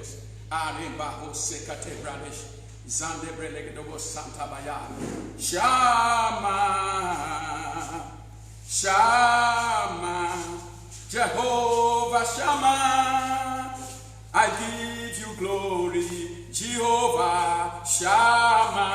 Legedos, Arimbaho Sekate Bradish, Zandebre Legedos Santa Baya, Shama, Shama, Jehovah Shama, I give you glory, Jehovah Shama,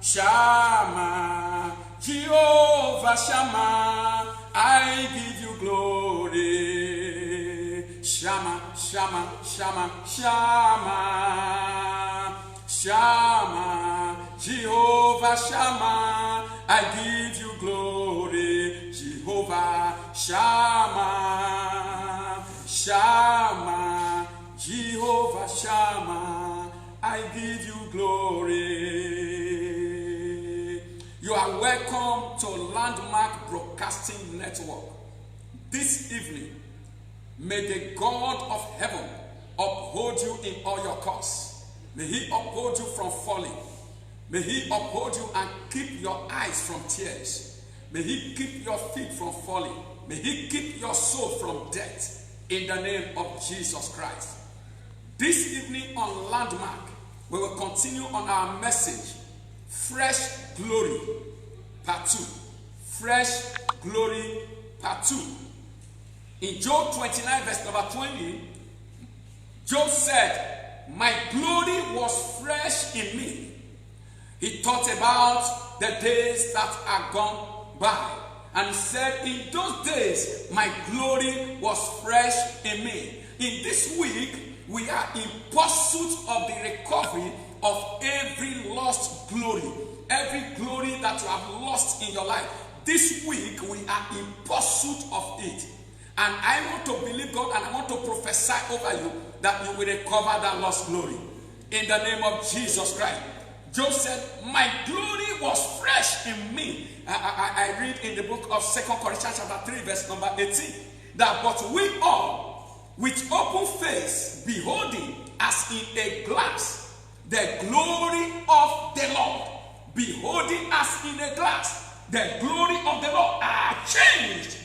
Shama, Jehovah Shama, I give you glory. Shama, Shama, Shama, Shama, Shama, Jehovah Shama, I give you glory. Jehovah Shama, Shama, Jehovah Shama, I give you glory. You are welcome to Landmark Broadcasting Network. This evening, may the God of heaven uphold you in all your course. May he uphold you from falling. May he uphold you and keep your eyes from tears. May he keep your feet from falling. May he keep your soul from death. In the name of Jesus Christ. This evening on Landmark, we will continue on our message, Fresh Glory, Part 2. Fresh Glory, Part 2. In Job 29, verse number 20, Job said, my glory was fresh in me. He thought about the days that are gone by. And he said, in those days, my glory was fresh in me. In this week, we are in pursuit of the recovery of every lost glory. Every glory that you have lost in your life. This week, we are in pursuit of it. And I want to believe God and I want to prophesy over you that you will recover that lost glory. In the name of Jesus Christ. Job said, my glory was fresh in me. I read in the book of 2 Corinthians chapter 3 verse number 18. That but we all with open face beholding as in a glass the glory of the Lord. Beholding as in a glass the glory of the Lord are changed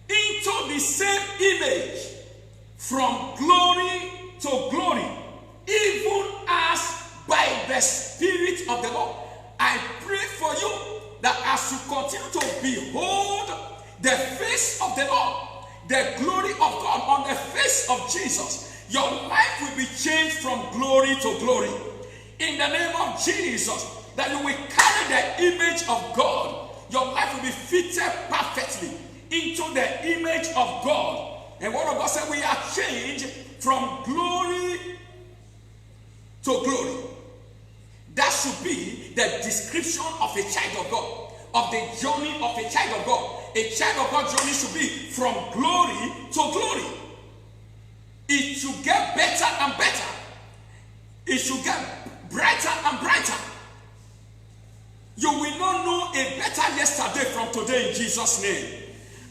into the same image from glory to glory, even as by the Spirit of the Lord. I pray for you that as you continue to behold the face of the Lord, the glory of God on the face of Jesus, your life will be changed from glory to glory. In the name of Jesus, that you will carry the image of God. Your life will be fitted perfectly into the image of God. And what of God said, we are changed from glory to glory. That should be the description of a child of God, of the journey of a child of God. A child of God journey should be from glory to glory. It should get better and better. It should get brighter and brighter. You will not know a better yesterday from today in Jesus' name.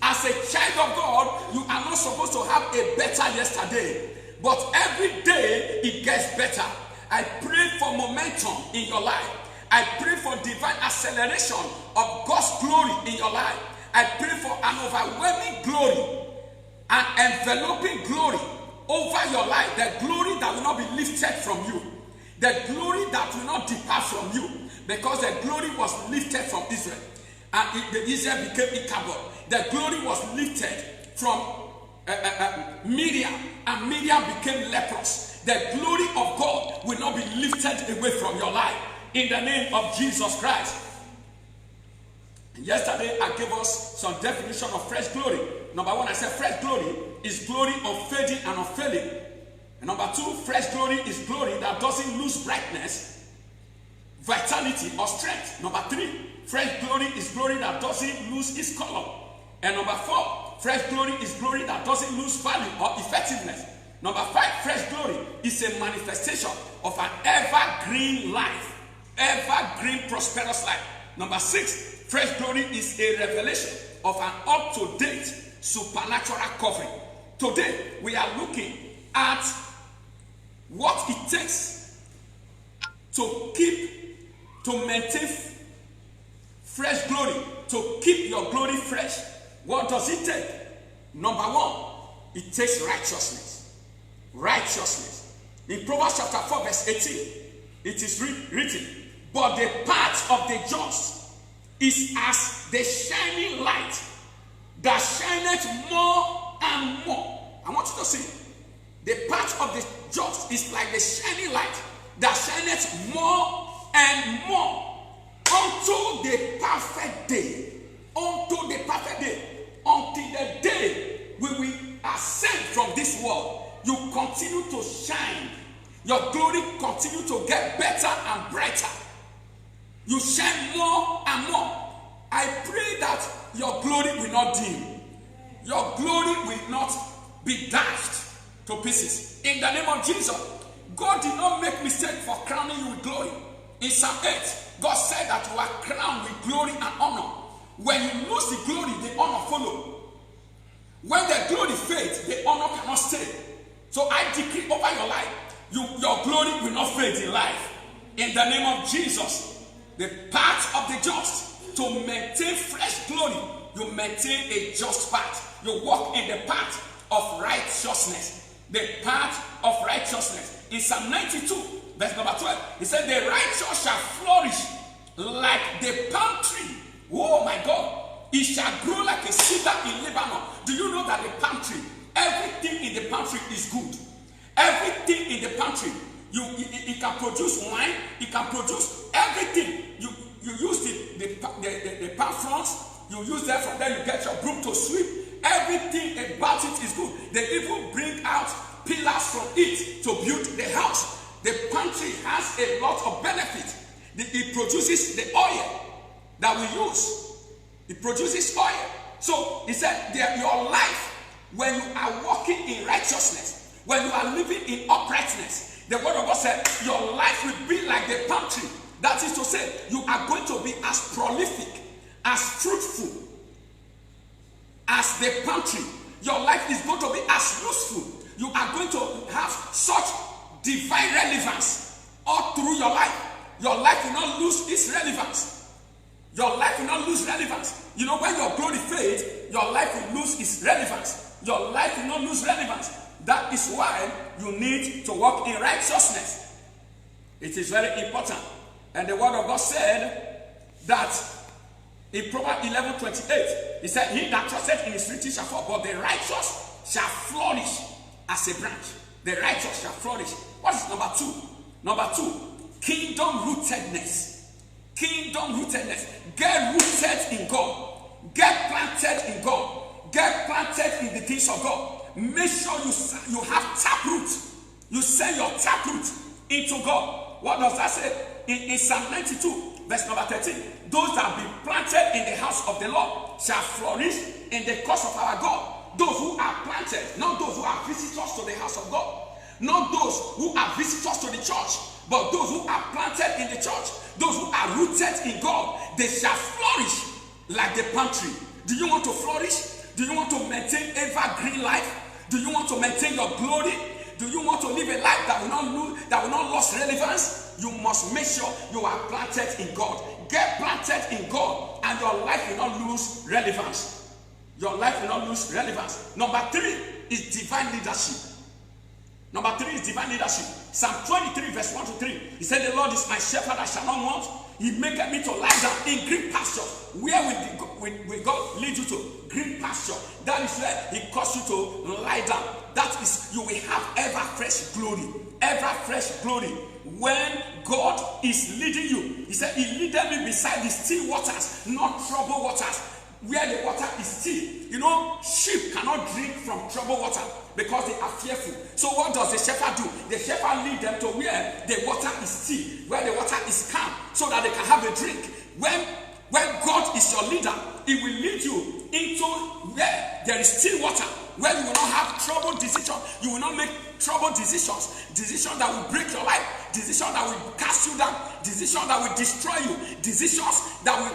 As a child of God, you are not supposed to have a better yesterday. But every day it gets better. I pray for momentum in your life. I pray for divine acceleration of God's glory in your life. I pray for an overwhelming glory, an enveloping glory over your life. The glory that will not be lifted from you. The glory that will not depart from you. Because the glory was lifted from Israel. And Israel became Ichabod. The glory was lifted from Miriam. And Miriam became leprous. The glory of God will not be lifted away from your life. In the name of Jesus Christ. Yesterday I gave us some definition of fresh glory. Number one, I said fresh glory is glory unfading and unfailing. And number two, fresh glory is glory that doesn't lose brightness, vitality, or strength. Number three, fresh glory is glory that doesn't lose its color. And number four, fresh glory is glory that doesn't lose value or effectiveness. Number five, fresh glory is a manifestation of an evergreen life, evergreen prosperous life. Number six, fresh glory is a revelation of an up-to-date supernatural covering. Today, we are looking at what it takes to maintain fresh glory, to keep your glory fresh. What does it take? Number one, it takes righteousness. Right righteousness. In Proverbs chapter 4 verse 18, it is written, but the path of the just is as the shining light that shineth more and more. I want you to see, the path of the just is like the shining light that shineth more and more unto the perfect day. Unto the perfect day. Until the day we will ascend from this world. You continue to shine. Your glory continue to get better and brighter. You shine more and more. I pray that your glory will not dim. Your glory will not be dashed to pieces. In the name of Jesus, God did not make mistake for crowning you with glory. In Psalm 8, God said that you are crowned with glory and honor. When you lose the glory, the honor follow. When the glory fades, the honor cannot stay. So I decree over your life, your glory will not fade in life. In the name of Jesus, the path of the just, to maintain fresh glory, you maintain a just path. You walk in the path of righteousness. The path of righteousness. In Psalm 92, verse number 12, he said, the righteous shall flourish like the palm tree. Oh my God. It shall grow like a cedar in Lebanon. Do you know that the palm tree, everything in the palm tree is good? Everything in the palm tree, it can produce wine, it can produce everything. You use the palm fronds, you use that, from there you get your broom to sweep. Everything about it is good. They even bring out pillars from it to build the house. The palm tree has a lot of benefit. It produces the oil that we use. It produces oil. So he said, your life, when you are walking in righteousness, when you are living in uprightness, the word of God said, your life will be like the palm tree. That is to say, you are going to be as prolific, as fruitful as the palm tree. Your life is going to be as useful. You are going to have such divine relevance all through your life. Your life will not lose its relevance. Your life will not lose relevance. You know, when your glory fades, your life will lose its relevance. Your life will not lose relevance. That is why you need to walk in righteousness. It is very important. And the word of God said that in Proverbs 11:28, he said, he that trusteth in his riches shall fall, but the righteous shall flourish as a branch. The righteous shall flourish. What is number two? Number two, kingdom rootedness. Kingdom rootedness. Get rooted in God. Get planted in God. Get planted in the things of God. Make sure you have taproot. You send your taproot into God. What does that say? In Psalm 92, verse number 13, those that be planted in the house of the Lord shall flourish in the cause of our God. Those who are planted, not those who are visitors to the house of God, not those who are visitors to the church, but those who are planted in the church, those who are rooted in God, they shall flourish like the palm tree. Do you want to flourish? Do you want to maintain evergreen life? Do you want to maintain your glory? Do you want to live a life that will not lose relevance? You must make sure you are planted in God. Get planted in God, and your life will not lose relevance. Your life will not lose relevance. Number 3 is divine leadership. Number 3 is divine leadership. Psalm 23 verse 1 to 3. He said, the Lord is my shepherd, I shall not want. He maketh me to lie down in green pasture. Where will God lead you to? Green pasture. That is where he calls you to lie down. That is, you will have ever fresh glory. Ever fresh glory. When God is leading you, he said, he leaded me beside the still waters, not troubled waters. Where the water is still. You know, sheep cannot drink from troubled water because they are fearful. So what does the shepherd do? The shepherd leads them to where the water is still, where the water is calm, so that they can have a drink. When God is your leader, he will lead you into where there is still water, where you will not have troubled decisions. You will not make troubled decisions that will break your life, decisions that will cast you down, decisions that will destroy you, decisions that will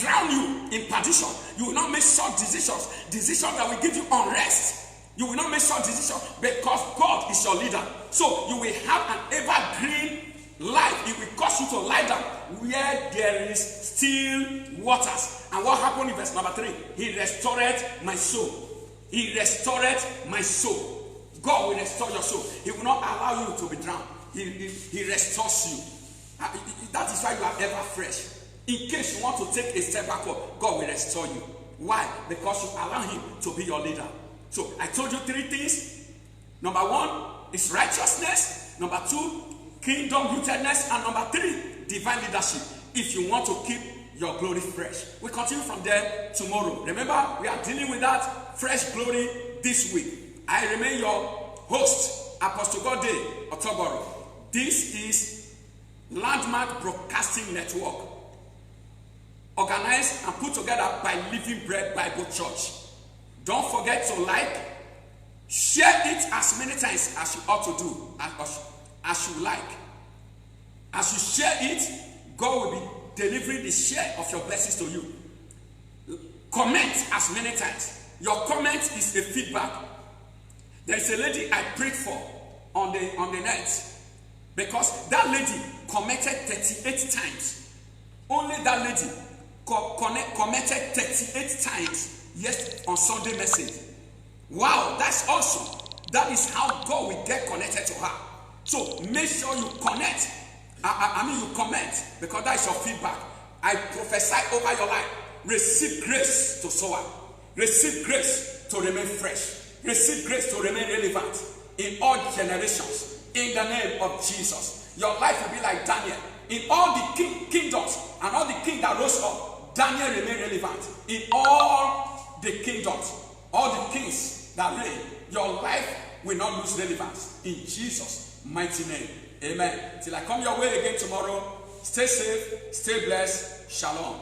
drown you in perdition. You will not make short decisions that will give you unrest. You will not make short decisions because God is your leader. So you will have an evergreen life. It will cause you to lie down where there is still waters. And what happened in verse number 3? He restored my soul. He restored my soul. God will restore your soul. He will not allow you to be drowned. He restores you. That is why you are ever fresh. In case you want to take a step backward, God will restore you. Why? Because you allow him to be your leader. So I told you 3 things. Number 1 is righteousness. Number 2, kingdom rootedness. And number 3, divine leadership. If you want to keep your glory fresh. We continue from there tomorrow. Remember, we are dealing with that fresh glory this week. I remain your host, Apostle Gode Otoboro. This is Landmark Broadcasting Network, organized and put together by Living Bread Bible Church. Don't forget to like, share it as many times as you ought to do, as you like. As you share it, God will be delivering the share of your blessings to you. Comment as many times. Your comment is a feedback. There is a lady I prayed for on the net, because that lady commented 38 times. Only that lady commented 38 times on Sunday message. Wow, that's awesome. That is how God will get connected to her. So make sure you connect. You comment, because that is your feedback. I prophesy over your life. Receive grace to soar. Receive grace to remain fresh. Receive grace to remain relevant in all generations. In the name of Jesus. Your life will be like Daniel. In all the kingdoms and all the kings that rose up, Daniel remained relevant. In all the kingdoms, all the kings that reign, your life will not lose relevance. In Jesus' mighty name. Amen. Till I come your way again tomorrow, stay safe, stay blessed. Shalom.